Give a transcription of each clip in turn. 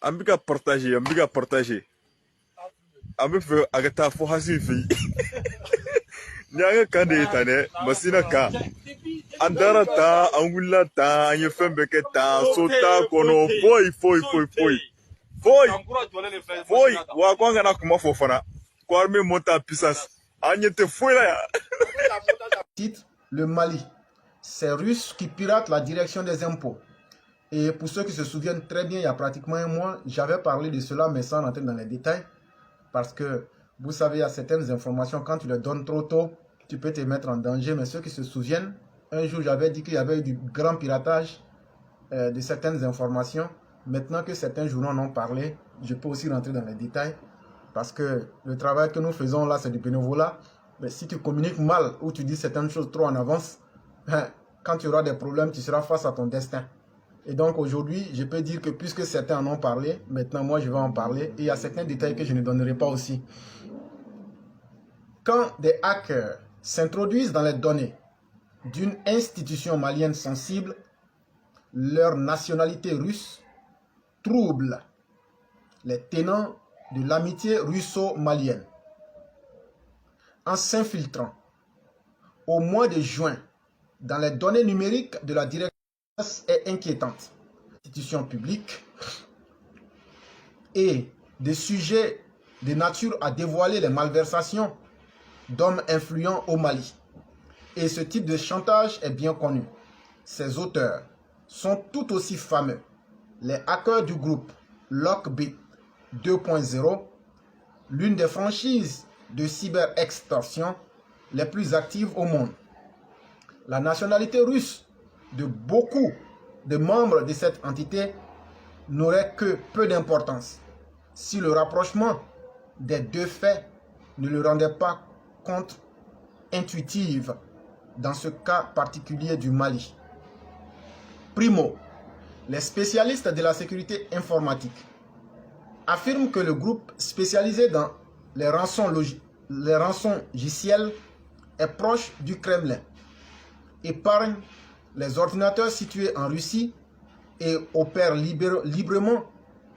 an bɛ ka partager an bɛ ka partager an bɛ fɛ a ka taa fo hasi fɛ yen ni an ka kan de ye tan dɛ masina kan an dara tan an wulila tan an ye fɛn bɛɛ kɛ tan so t'a kɔnɔ foyi wa ko an kana kuma fɔ fana ko armée monte en puissance an ɲɛ tɛ foyi la yan. Titre, le Mali, c'est Russes qui piratent la direction des impôts. Et pour ceux qui se souviennent très bien, il y a pratiquement un mois, j'avais parlé de cela, mais sans rentrer dans les détails. Parce que, vous savez, il y a certaines informations, quand tu les donnes trop tôt, tu peux te mettre en danger. Mais ceux qui se souviennent, un jour, j'avais dit qu'il y avait eu du grand piratage de certaines informations. Maintenant que certains journaux en ont parlé, je peux aussi rentrer dans les détails. Parce que le travail que nous faisons là, c'est du bénévolat. Mais si tu communiques mal ou tu dis certaines choses trop en avance, quand tu auras des problèmes, tu seras face à ton destin. Et donc aujourd'hui, je peux dire que puisque certains en ont parlé, maintenant moi je vais en parler. Et il y a certains détails que je ne donnerai pas aussi. Quand des hackers s'introduisent dans les données d'une institution malienne sensible, leur nationalité russe trouble les tenants de l'amitié russo-malienne. En s'infiltrant au mois de juin dans les données numériques de la direction est inquiétante. Institutions publiques et des sujets de nature à dévoiler les malversations d'hommes influents au Mali. Et ce type de chantage est bien connu. Ses auteurs sont tout aussi fameux. Les hackers du groupe Lockbit 2.0, l'une des franchises de cyber-extorsion les plus actives au monde. La nationalité russe de beaucoup de membres de cette entité n'aurait que peu d'importance si le rapprochement des deux faits ne le rendait pas contre-intuitif dans ce cas particulier du Mali. Primo, les spécialistes de la sécurité informatique affirment que le groupe spécialisé dans les rançongiciels est proche du Kremlin, épargne les ordinateurs situés en Russie et opère librement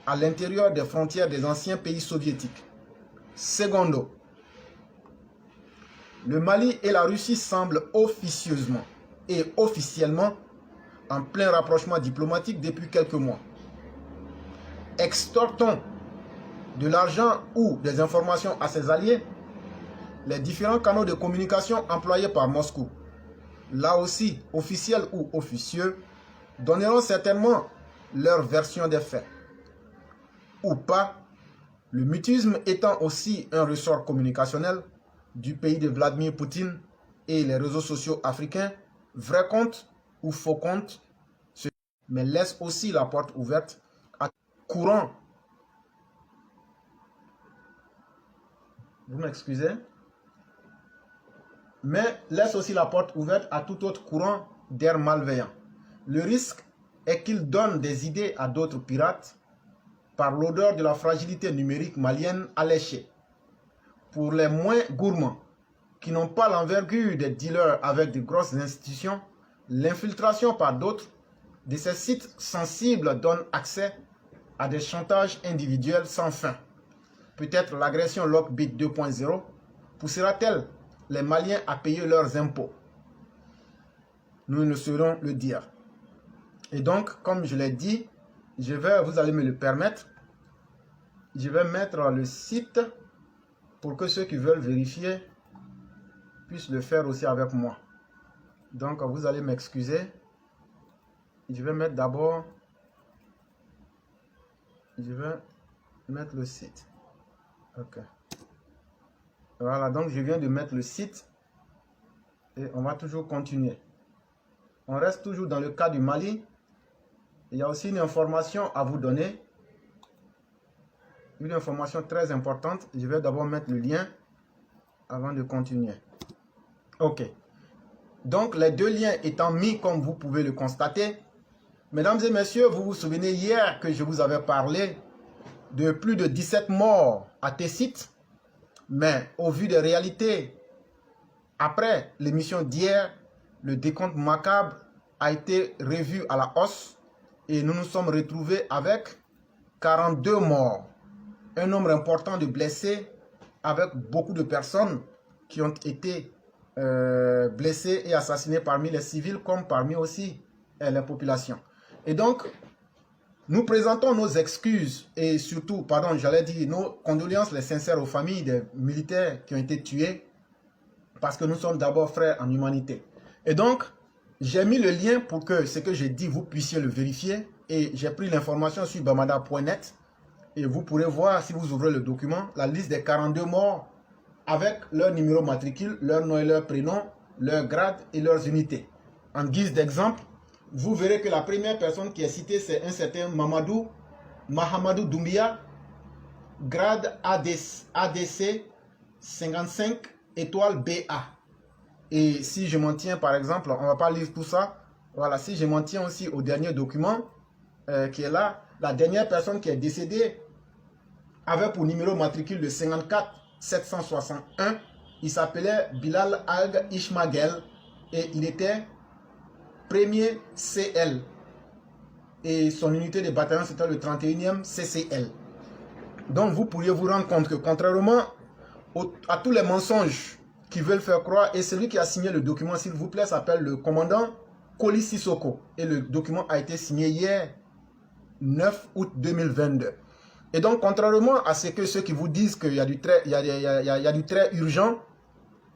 à l'intérieur des frontières des anciens pays soviétiques. Secondo, le Mali et la Russie semblent officieusement et officiellement en plein rapprochement diplomatique depuis quelques mois. Extortons de l'argent ou des informations à ses alliés, les différents canaux de communication employés par Moscou, là aussi officiels ou officieux, donneront certainement leur version des faits. Ou pas, le mutisme étant aussi un ressort communicationnel du pays de Vladimir Poutine et les réseaux sociaux africains, vrai compte ou faux compte, mais laisse aussi la porte ouverte à courant. Vous m'excusez? Mais laisse aussi la porte ouverte à tout autre courant d'air malveillant. Le risque est qu'il donne des idées à d'autres pirates par l'odeur de la fragilité numérique malienne alléchée. Pour les moins gourmands, qui n'ont pas l'envergure des dealers avec de grosses institutions, l'infiltration par d'autres de ces sites sensibles donne accès à des chantages individuels sans fin. Peut-être l'agression Lockbit 2.0 poussera-t-elle les Maliens à payer leurs impôts. Nous ne saurons le dire. Et donc, comme je l'ai dit, vous allez me le permettre, je vais mettre le site pour que ceux qui veulent vérifier puissent le faire aussi avec moi. Donc, vous allez m'excuser. Je vais mettre d'abord, je vais mettre le site. Ok. Voilà, donc je viens de mettre le site et on va toujours continuer. On reste toujours dans le cas du Mali. Il y a aussi une information à vous donner. Une information très importante. Je vais d'abord mettre le lien avant de continuer. Ok. Donc les deux liens étant mis comme vous pouvez le constater. Mesdames et messieurs, vous vous souvenez hier que je vous avais parlé de plus de 17 morts à Tessit. Mais au vu des réalités, après l'émission d'hier, le décompte macabre a été revu à la hausse et nous nous sommes retrouvés avec 42 morts, un nombre important de blessés, avec beaucoup de personnes qui ont été blessées et assassinées parmi les civils comme parmi aussi la population. Et donc, nous présentons nos excuses et surtout, pardon, j'allais dire nos condoléances les sincères aux familles des militaires qui ont été tués parce que nous sommes d'abord frères en humanité. Et donc, j'ai mis le lien pour que ce que j'ai dit, vous puissiez le vérifier et j'ai pris l'information sur bamada.net et vous pourrez voir, si vous ouvrez le document, la liste des 42 morts avec leur numéro matricule, leur nom et leur prénom, leur grade et leurs unités. En guise d'exemple, vous verrez que la première personne qui est citée, c'est un certain Mahamadou Doumbia, grade ADC 55 étoile BA. Et si je m'en tiens, par exemple, on ne va pas lire tout ça. Voilà, si je m'en tiens aussi au dernier document qui est là, la dernière personne qui est décédée avait pour numéro matricule le 54 761. Il s'appelait Bilal Ag Ishmagel et il était premier CL. Et son unité de bataillon, c'était le 31e CCL. Donc, vous pourriez vous rendre compte que, contrairement à tous les mensonges qui veulent faire croire, et celui qui a signé le document, s'il vous plaît, s'appelle le commandant Koli Sissoko. Et le document a été signé hier, 9 août 2022. Et donc, contrairement à ce que ceux qui vous disent qu'il y a du très urgent,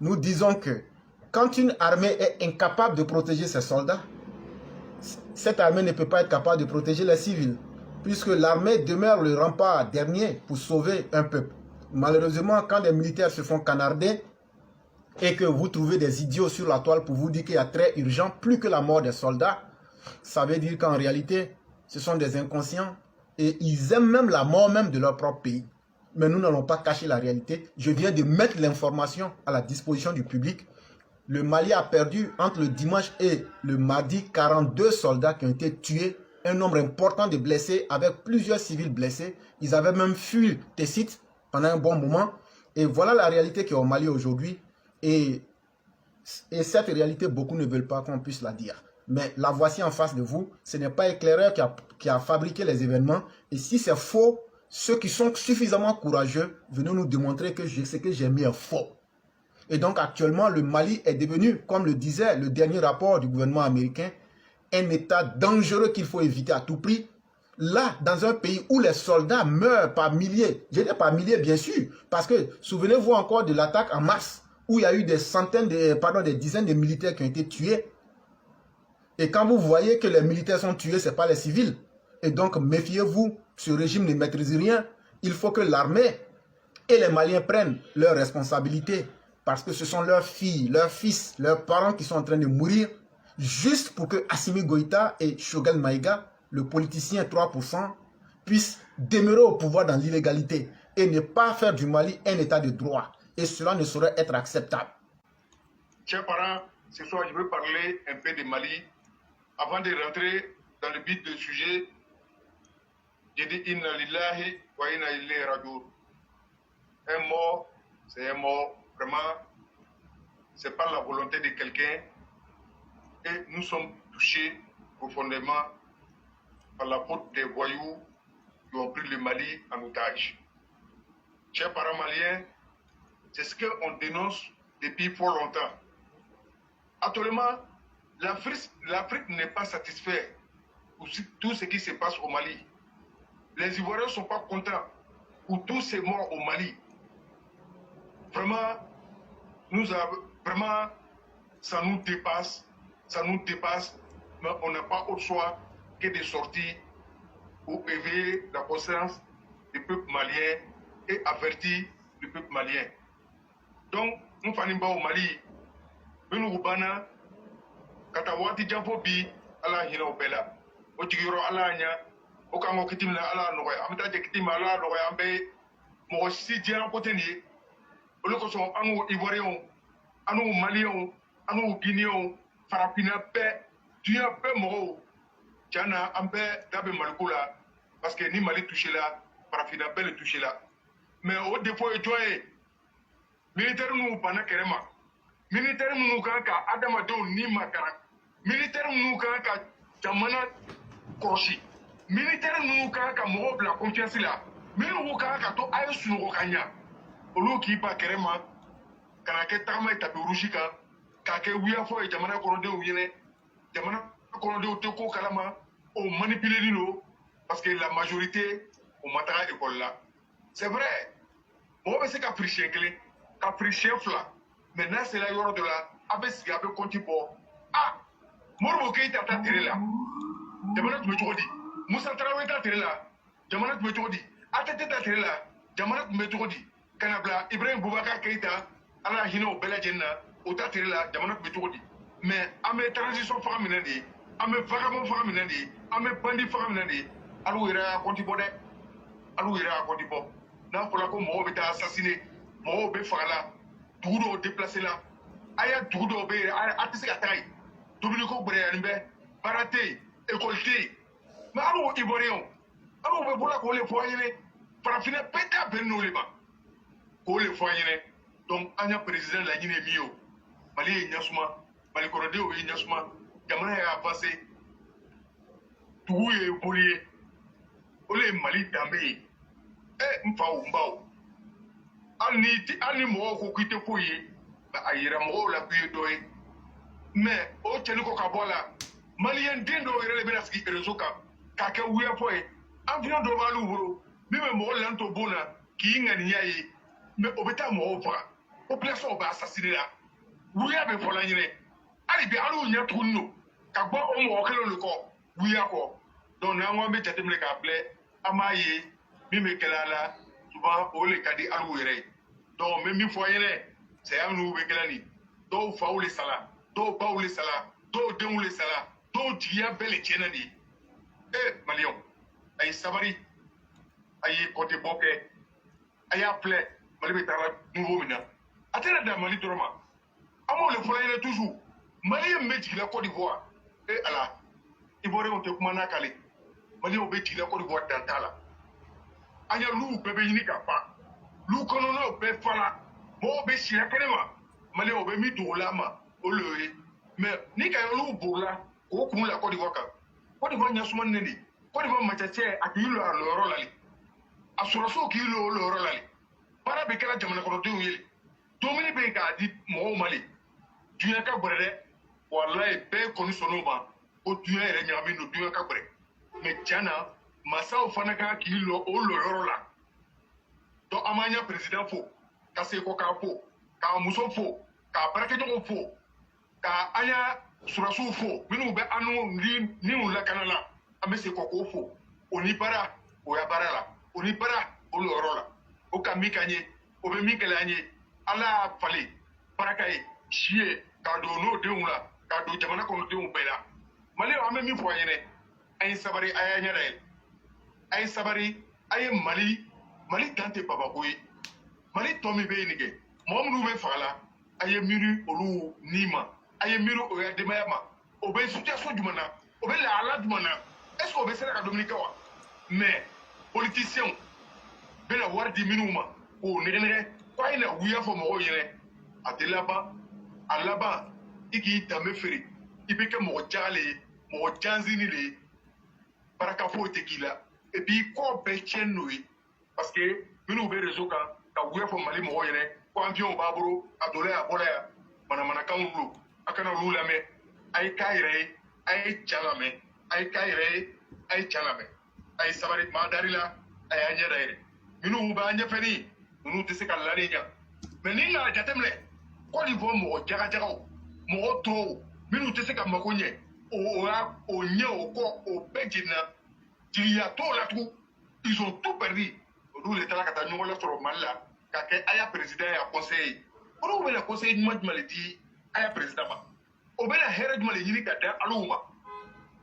nous disons que quand une armée est incapable de protéger ses soldats, cette armée ne peut pas être capable de protéger les civils, puisque l'armée demeure le rempart dernier pour sauver un peuple. Malheureusement, quand les militaires se font canarder et que vous trouvez des idiots sur la toile pour vous dire qu'il y a très urgent, plus que la mort des soldats, ça veut dire qu'en réalité, ce sont des inconscients et ils aiment même la mort même de leur propre pays. Mais nous n'allons pas cacher la réalité. Je viens de mettre l'information à la disposition du public. Le Mali a perdu entre le dimanche et le mardi 42 soldats qui ont été tués, un nombre important de blessés avec plusieurs civils blessés. Ils avaient même fui Tessit pendant un bon moment. Et voilà la réalité qui est au Mali aujourd'hui. Et cette réalité, beaucoup ne veulent pas qu'on puisse la dire. Mais la voici en face de vous. Ce n'est pas Éclaireur qui a fabriqué les événements. Et si c'est faux, ceux qui sont suffisamment courageux, venez nous démontrer que ce que j'ai mis est faux. Et donc actuellement, le Mali est devenu, comme le disait le dernier rapport du gouvernement américain, un état dangereux qu'il faut éviter à tout prix. Là, dans un pays où les soldats meurent par milliers, je dis par milliers bien sûr, parce que souvenez-vous encore de l'attaque en mars, où il y a eu des dizaines de militaires qui ont été tués. Et quand vous voyez que les militaires sont tués, ce n'est pas les civils. Et donc, méfiez-vous, ce régime ne maîtrise rien. Il faut que l'armée et les Maliens prennent leurs responsabilités. Parce que ce sont leurs filles, leurs fils, leurs parents qui sont en train de mourir. Juste pour que Assimi Goïta et Choguel Maïga, le politicien 3%, puissent demeurer au pouvoir dans l'illégalité. Et ne pas faire du Mali un état de droit. Et cela ne saurait être acceptable. Chers parents, ce soir je veux parler un peu de Mali. Avant de rentrer dans le but du sujet, j'ai dit Inna lillahi wa inna ilayhi raji'un. Un mort, c'est un mort. Vraiment, c'est pas la volonté de quelqu'un. Et nous sommes touchés profondément par la faute des voyous qui ont pris le Mali en otage. Chers parents maliens, c'est ce qu'on dénonce depuis fort longtemps. Actuellement, l'Afrique n'est pas satisfaite pour tout ce qui se passe au Mali. Les Ivoiriens ne sont pas contents pour tous ces morts au Mali. Vraiment, ça nous dépasse, mais on n'a pas autre choix que de sortir pour éveiller la conscience du peuple malien et avertir le peuple malien. Donc, nous faisons au Mali, nous avons Katawati Jampobi, Allah Hina Obela, Ojigiro Alanya, Okango Kitimna Allah Noya, Amita Kitima Allah Noya, Ambe, Mosi Dian Poteni, Olokoson, Anu Ivoirion, Anu Malion, Anu Guinéon, Farapina Pe, Dia Pe Moro, Tiana Ambe Dabe Malkoula, parce que ni Mali touché là, Farafina Pe le touché là. Mais au défaut, et toi, militaire nous pana kerema. Militaire nous kanka Adama do ni makara. Militaire nous kanka jamana kroshi. militaire nous ka mo bla confiance là mais nous ka to ay sunu kanya olu ki pa kerema kana ke tama itabe rushika ka ke wiya fo e jamana ko de uyene jamana ko de te ko kalama o manipuler dino parce que la majorité au matara école là c'est vrai bon mais c'est capricien clé capricien fla maintenant c'est la yoro de la abesi abe konti bo ah morbo keita ta tere la jamana tu me chodi musa trawe ta tere la jamana tu me chodi atete ta tere la jamana tu me chodi kanabla ibrahim boubacar keita ala hino bela jenna o ta tere la jamana tu me chodi mais ame transition fa minandi ame vagabond fa minandi ame bandi fa minandi alu ira konti bo de alu ira konti bo na fola ko mo be ta assassiner mo be fala dudo déplacer la aya dudo be atisi ka tayi Dominico Breyanibe, Barate, Écolté, mais alors Ivoirion, alors on veut voir qu'on les foyers, para finir péter à Benno les bas. Qu'on les foyers, donc Anya président la Guinée Mio, Mali Nyasuma, Mali Corodeo et Nyasuma, Yamana a passé, tout est polié, Olé Mali També, eh, Mfao Mbao. Ani mo ko kite foyer, ba ayira mo la kuye doye. Mais au Tchénico Kabola, Malien Dindo et les Benaski et le Soka, Kaka Ouyapoe, Avion de Valouvro, même Molanto Bona, qui y a niaï, mais au Beta Mova, au place au bas assassiné là. Oui, avec Polagné. Allez bien, allons y a tout nous, Kaba au Mokel le corps, oui à quoi. Donc, n'a pas été me cablé, Amaye, Mimekelala, souvent, au les cadets à l'ouéré. Donc, même une fois, c'est un nouveau Kelani, donc, Faou les salas. Do baw le sala do denw le sala do jigiya bɛɛ le tiɲɛna de ye maliyɛnw a ye sabari a ye kɔnte bɔ kɛ a y'a filɛ mali bɛ taga nouveau min na a tɛna dan mali dɔrɔn ma an b'o le fɔla ɲɛna toujours maliyɛn min bɛ jigila Côte d'Ivoire ala ivoiriyɛnw tɛ kuma n'a kale maliyɛnw bɛ jigila Côte d'Ivoire dan t'a la an ya luw bɛɛ bɛ ɲini ka ban lu kɔnɔnaw bɛɛ fala mɔgɔw bɛ siya kɛnɛ ma maliyɛnw bɛ min dogo la ma Olé, mais ni ka yolu bourla, au coup la Côte d'Ivoire. Côte d'Ivoire n'y a souvent né. Côte d'Ivoire m'a tché à qui le rôle ali. À Suraso qui le rôle ali. Para bekela jamana ko do yeli. Domini be ka di mo Mali. Duya ka brede, wallahi be konu sonoma. O duya ere nyami no duya ka brede. Mais jana masao fanaka ki le rôle la. Do amanya président fo, ka se ko ka fo, ka muso fo, ka barake jogo fo. Ka aya surasu fo minu be anu ni la kanala amese koko fo oni bara o ya bara la oni bara o lo rola o ka mi kanye o be mi kele anye ala fale barakaye chie ka do no de la ka do jamana ko de un bela mali o ame mi fo yene ay sabari aya nyare ay sabari ay mali tante baba koyi mali tomi be nige mom be fala ay miru olu nima aye miro o ya demayama o be situation jumana o be la ala jumana est-ce que o be sera ka Dominique wa mais politicien be la war di minuma o nege ko ay na wuya fo mo yene atelaba alaba iki tamé feri ibeke mo jale mo janzini le baraka fo tekila et puis ko be chenui parce que minu be réseau ka wuya fo mali mo yene ko avion baburo adole abola mana kamulu akana lulame ay kayre ay chalame ay kayre ay chalame ay sabari madarila ay anyere minu ba nyefeni minu tisika larinya meninga jatemle ko livo mo jaga mo to minu tisika makonye o nye o ko o bejina diya to la tout ils ont tout perdu nous les tala kata nyongola soro malla ka ke aya président ya conseil pour le conseil du maladi aya président ma o bela hera jumale yini ka da aluma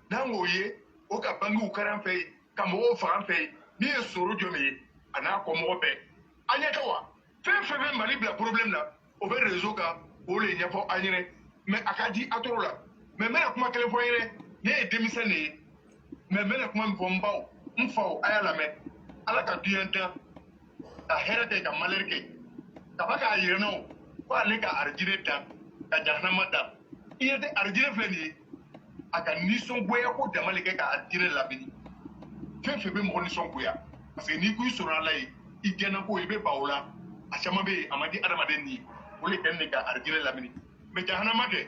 nango ye o ka bangu karan fe ka mo fa fe ni soro jome ana ko mo be anya tawa fe mali bla problème là o be réseau ka o le nya fo anyere mais akadi atorola mais mena kuma kele fo yere ne demisane mais mena kuma mbombaw mfao aya la me ala ka duyanta a hera te ka malerke ka baka yireno ko ale ka arjire ta ka jahannama ta iya te arjire fleni aka nison boya ko damalike ka arjire labini fɛn fɛn bɛ mɔgɔ nisɔngoya parce que n'i ko i sɔrɔ a la yen i gɛnna ko i bɛ ban o la a caman bɛ yen a man di adamaden ni ye o de kɛ ne ka arijinɛ lamini mɛ jahanama kɛ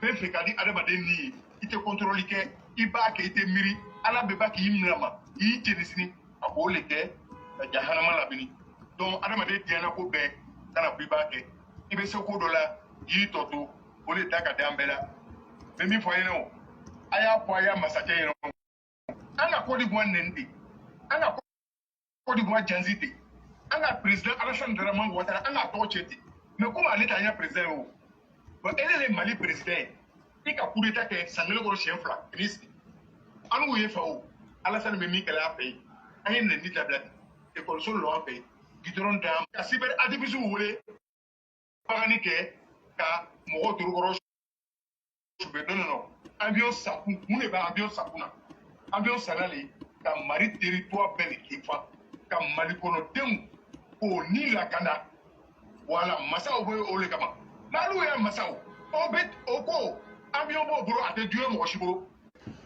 fɛn fɛn ka di adamaden ni ye i tɛ kɔntorɔli kɛ i b'a kɛ i tɛ miiri ala bɛ ba k'i minɛ ma i y'i jeni sini a b'o de kɛ ka jahanama lamini donc adamaden gɛnna ko bɛɛ kana ko i b'a kɛ i bɛ se ko dɔ la i y'i tɔ to o de da ka di an bɛɛ la mɛ min fɔ a ɲɛna o a y'a fɔ a y'a masakɛ ɲɛna an ka Côte d'Ivoire nɛni ten an ka Côte d'Ivoire jansi ten an ka président Alassane Dramane Ouattara an ka tɔgɔ cɛ ten mais komi ale t'an ya président ye o bon ele le Mali président ye i ka coup d'état kɛ san kelen kɔrɔ siɲɛ 2 k'i sigi an n'u ye fa o Alassane bɛ min kɛlɛ a fɛ yen an ye nɛni dabila ten ekɔliso lɔ an fɛ yen gidɔrɔn d'an ka cyber activistes wele bagani kɛ ka mɔgɔw torokɔrɔ non avion sakun mun de bɛ avion sakun na avion sanna le ka Mali territoire bɛɛ de kɛfa ka Mali kɔnɔdenw k'o ni lakanda wala masaw bɛ o le kama n'alu y'a masaw o bɛ o ko avion b'o bolo a tɛ duɲɛ mɔgɔ si bolo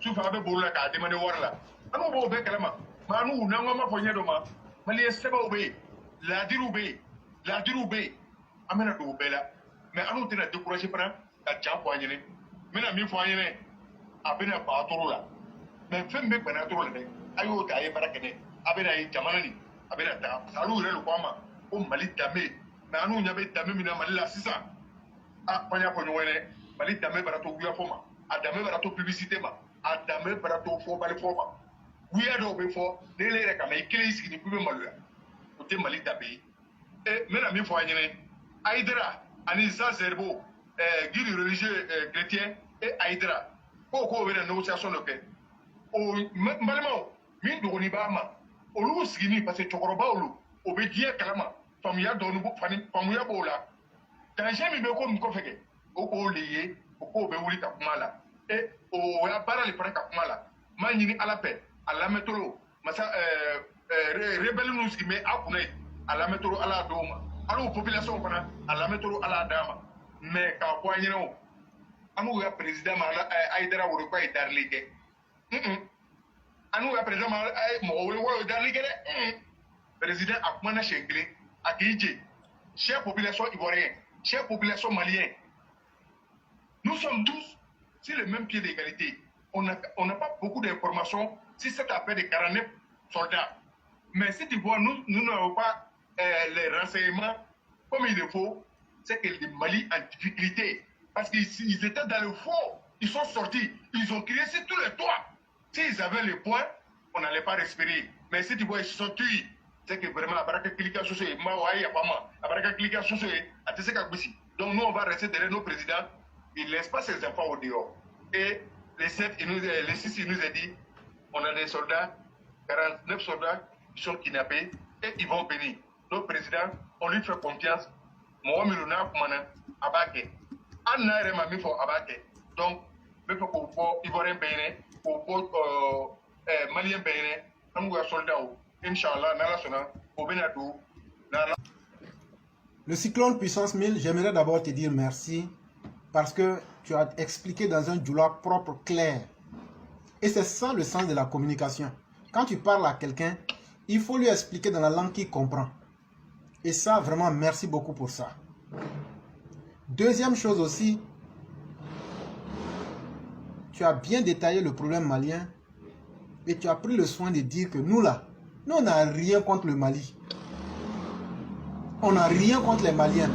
sufɛ a bɛ bolo la k'a demander wari la an b'o bɛɛ kalama maa n'u n'an ko ma fɔ ɲɛ dɔ ma maliyɛn sɛbɛnw bɛ yen laadiriw bɛ yen laadiriw bɛ yen an bɛna don o bɛɛ la mais an n'u tɛna décourager fana ka ja fɔ an ɲɛnɛ n bɛna min fɔ an ɲɛnɛ a bɛna ban toro la mais fɛn bɛ bana toro la dɛ a y'o ta a ye baara kɛ dɛ a bɛna ye jamana nin a bɛna taa parce que olu yɛrɛ de ko an ma ko Mali danbe mais an n'u ɲɛ bɛ danbe min na Mali la sisan a fɔ n y'a fɔ ɲɔgɔn ye dɛ Mali danbe bara to wuyafɔ ma a danbe bara to publicité ma a danbe bara to fɔbali fɔ ma wuya dɔw bɛ fɔ ne yɛrɛ kama i kelen y'i sigi ni k'i bɛ maloya o tɛ Mali danbe ye n bɛna min fɔ an ɲɛnɛ Aïdara ani Jean Zerbo guide religieux chrétien et Aïdara k'o bɛ na négociation dɔ kɛ o n balimaw min dogoni b'a ma olu sigini parce que cɛkɔrɔba olu o bɛ diɲɛ kalama faamuya dɔɔni faamuya b'o la danger min bɛ ko nin kɔfɛ kɛ o k'o le ye o k'o bɛ wuli ka kuma la o y'a baara le fana ka kuma la n b'a ɲini ala fɛ a lamɛtɔlo masa rebelle minnu sigi bɛ a kunna yen a lamɛtɔlo ala y'a d'o ma al'o population fana a lamɛtɔlo ala y'a d'a ma mais k'a fɔ an ɲɛna o an n'u ka président ma Aïdara wele ko a ye darili kɛ an n'u ka président ma mɔgɔ wele ko a ye darili kɛ dɛ président a kumana siɲɛ kelen a k'i jɛ chère population ivoirienne chère population malienne nous sommes tous sur le même pied d'égalité on n'a pas beaucoup d'informations sur cette affaire de 49 soldats mais si tu vois nous n'avons pas les renseignements comme il le faut c'est que le Mali en difficulté parce qu'ils étaient dans le faux ils sont sortis ils ont crié sur tous les toits s'ils avaient le point on n'allait pas respirer mais si tu vois ils se sont tués c'est que vraiment a baraka cliquer sur ce a baraka cliquer sur ce a tɛ se ka gosi donc nous on va rester derrière nos présidents ils laissent pas ses enfants au dehors et les 6 il nous a dit on a des soldats 49 soldats qui sont kidnappés et ils vont venir nos présidents on lui fait confiance mɔgɔ minnu n'a kumana a b'a kɛ an n'a yɛrɛ ma min fɔ a b'a kɛ donc n bɛ fɛ k'o fɔ ivoirien bɛɛ ɲɛna k'o fɔ malien bɛɛ ɲɛna an b'u ka soldats Inch'Allah, n'Allah sonna, au Benadou, Le cyclone puissance 1000, j'aimerais d'abord te dire merci parce que tu as expliqué dans un djoula propre, clair. Et c'est ça le sens de la communication. Quand tu parles à quelqu'un, il faut lui expliquer dans la langue qu'il comprend. Et ça, vraiment, merci beaucoup pour ça. Deuxième chose aussi, tu as bien détaillé le problème malien et tu as pris le soin de dire que nous là, nous on n'a rien contre le Mali. On n'a rien contre les Maliens.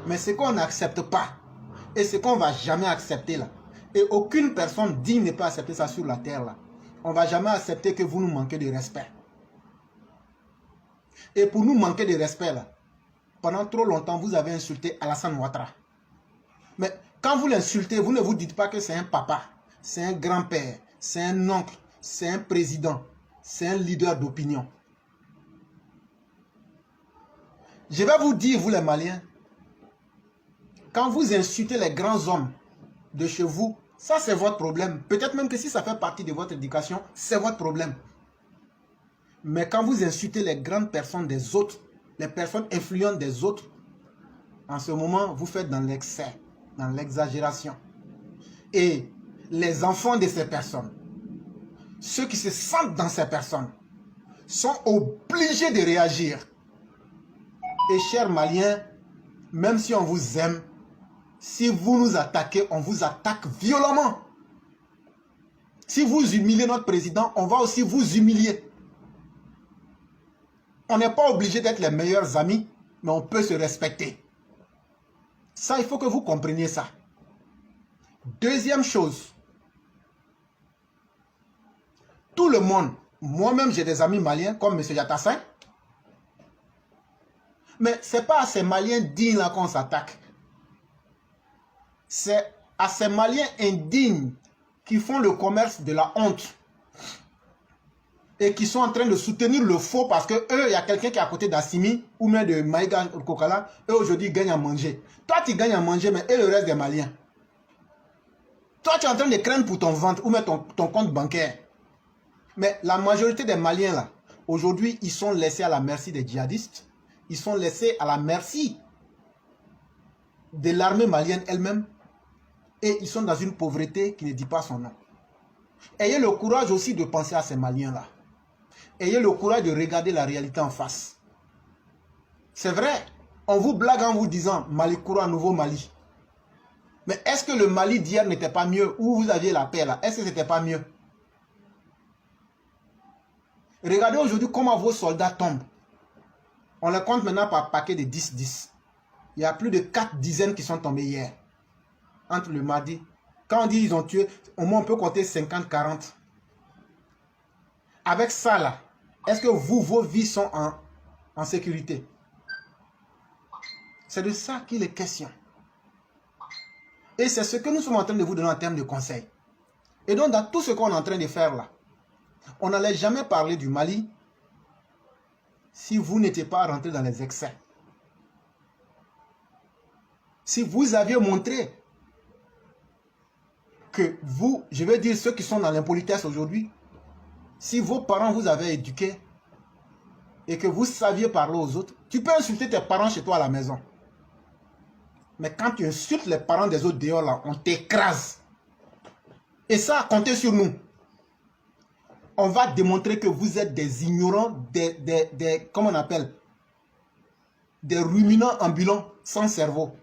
Mais ce qu'on n'accepte pas, et ce qu'on ne va jamais accepter là, et aucune personne digne ne peut accepter ça sur la terre là, on ne va jamais accepter que vous nous manquez de respect. Et pour nous manquer de respect là, pendant trop longtemps vous avez insulté Alassane Ouattara. Mais quand vous l'insultez, vous ne vous dites pas que c'est un papa, c'est un grand-père, c'est un oncle, c'est un président, c'est un leader d'opinion. Je vais vous dire, vous les Maliens, quand vous insultez les grands hommes de chez vous, ça c'est votre problème. Peut-être même que si ça fait partie de votre éducation, c'est votre problème. Mais quand vous insultez les grandes personnes des autres, les personnes influentes des autres, en ce moment, vous faites dans l'excès, dans l'exagération. Et les enfants de ces personnes, ceux qui se sentent dans ces personnes, sont obligés de réagir. Et chers Maliens, même si on vous aime, si vous nous attaquez, on vous attaque violemment. Si vous humiliez notre président, on va aussi vous humilier. On n'est pas obligé d'être les meilleurs amis, mais on peut se respecter. Ça, il faut que vous compreniez ça. Deuxième chose, tout le monde, moi-même j'ai des amis maliens comme M. Yatassin, mais ce n'est pas à ces Maliens dignes là qu'on s'attaque. C'est à ces Maliens indignes qui font le commerce de la honte et qui sont en train de soutenir le faux parce que eux, il y a quelqu'un qui est à côté d'Assimi ou même de Maïga Kokala, eux aujourd'hui gagnent à manger. Toi, tu gagnes à manger, mais et le reste des Maliens? Toi, tu es en train de craindre pour ton ventre ou même ton compte bancaire. Mais la majorité des Maliens, là, aujourd'hui, ils sont laissés à la merci des djihadistes. Ils sont laissés à la merci de l'armée malienne elle-même. Et ils sont dans une pauvreté qui ne dit pas son nom. Ayez le courage aussi de penser à ces Maliens-là. Ayez le courage de regarder la réalité en face. C'est vrai, on vous blague en vous disant Mali courant, nouveau Mali. Mais est-ce que le Mali d'hier n'était pas mieux? Où vous aviez la paix là? Est-ce que ce n'était pas mieux? Regardez aujourd'hui comment vos soldats tombent. On les compte maintenant par paquet de 10-10. Il y a plus de 4 dizaines qui sont tombés hier. Entre le mardi. Quand on dit ils ont tué, au moins on peut compter 50-40. Avec ça là, est-ce que vos vies sont en sécurité? C'est de ça qu'il est question. Et c'est ce que nous sommes en train de vous donner en termes de conseils. Et donc dans tout ce qu'on est en train de faire là, on n'allait jamais parler du Mali si vous n'étiez pas rentré dans les excès. Si vous aviez montré que vous, je vais dire ceux qui sont dans l'impolitesse aujourd'hui, si vos parents vous avaient éduqué et que vous saviez parler aux autres, tu peux insulter tes parents chez toi à la maison. Mais quand tu insultes les parents des autres dehors là, on t'écrase. Et ça a compté sur nous. On va démontrer que vous êtes des ignorants, comment on appelle, des ruminants ambulants sans cerveau.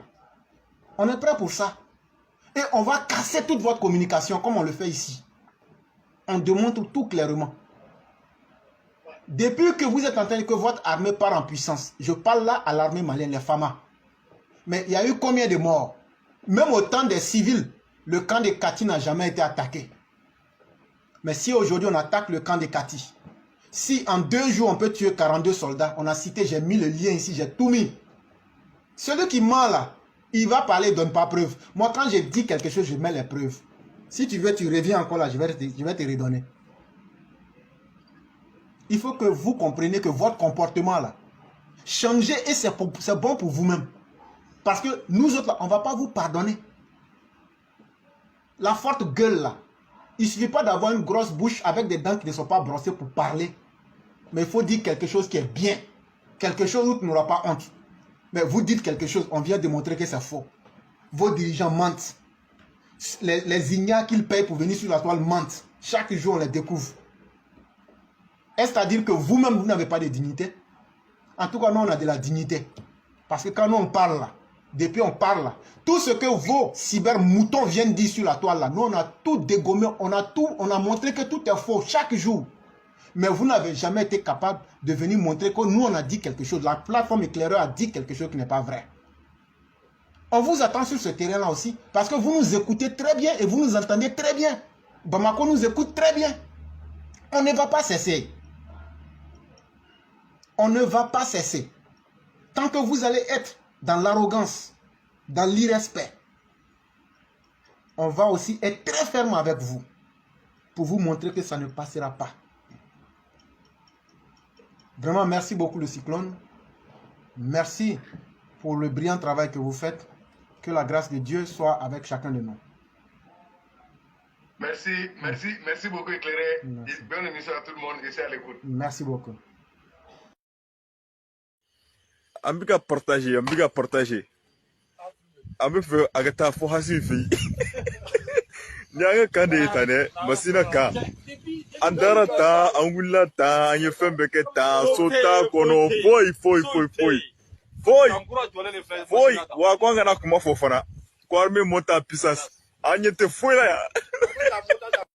On est prêt pour ça. Et on va casser toute votre communication comme on le fait ici. On démontre tout clairement. Depuis que vous êtes en train que votre armée part en puissance, je parle là à l'armée malienne, les FAMA. Mais il y a eu combien de morts? Même au temps des civils, le camp de Kati n'a jamais été attaqué. Mais si aujourd'hui on attaque le camp de Kati, si en 2 jours on peut tuer 42 soldats, on a cité, j'ai mis le lien ici, j'ai tout mis. Celui qui ment là, il va parler, il ne donne pas preuve. Moi quand je dis quelque chose, je mets les preuves. Si tu veux, tu reviens encore là, je vais te redonner. Il faut que vous compreniez que votre comportement là, changez et c'est bon pour vous-même. Parce que nous autres là, on ne va pas vous pardonner. La forte gueule là, il ne suffit pas d'avoir une grosse bouche avec des dents qui ne sont pas brossées pour parler. Mais il faut dire quelque chose qui est bien. Quelque chose où tu n'auras pas honte. Mais vous dites quelque chose, on vient démontrer que c'est faux. Vos dirigeants mentent. Les ignares qu'ils payent pour venir sur la toile mentent. Chaque jour, on les découvre. Est-ce à dire que vous-même, vous n'avez pas de dignité? En tout cas, nous, on a de la dignité. Parce que quand nous, on parle là, depuis on parle là, tout ce que vos cyber-moutons viennent dire sur la toile là, nous, on a tout dégommé, on a montré que tout est faux chaque jour. Mais vous n'avez jamais été capable de venir montrer que nous, on a dit quelque chose. La plateforme éclaireur a dit quelque chose qui n'est pas vrai. On vous attend sur ce terrain-là aussi, parce que vous nous écoutez très bien et vous nous entendez très bien. Bamako nous écoute très bien. On ne va pas cesser. On ne va pas cesser. Tant que vous allez être dans l'arrogance, dans l'irrespect, on va aussi être très ferme avec vous pour vous montrer que ça ne passera pas. Vraiment, merci beaucoup le Cyclone. Merci pour le brillant travail que vous faites. Que la grâce de Dieu soit avec chacun de nous. Merci beaucoup éclairé. Bonne émission à tout le monde et c'est à l'écoute. Merci beaucoup. An bɛ ka partager an bɛ ka partager an bɛ fɛ a ka taa fo hasi fɛ yen Nyanga kan de ta ne masina kan. Andara ta, angula ta, anye fembeke ta, sota kono, foi, wa kwanga na kuma fofana. Kwa arme monta pisas. Anye te foi la ya.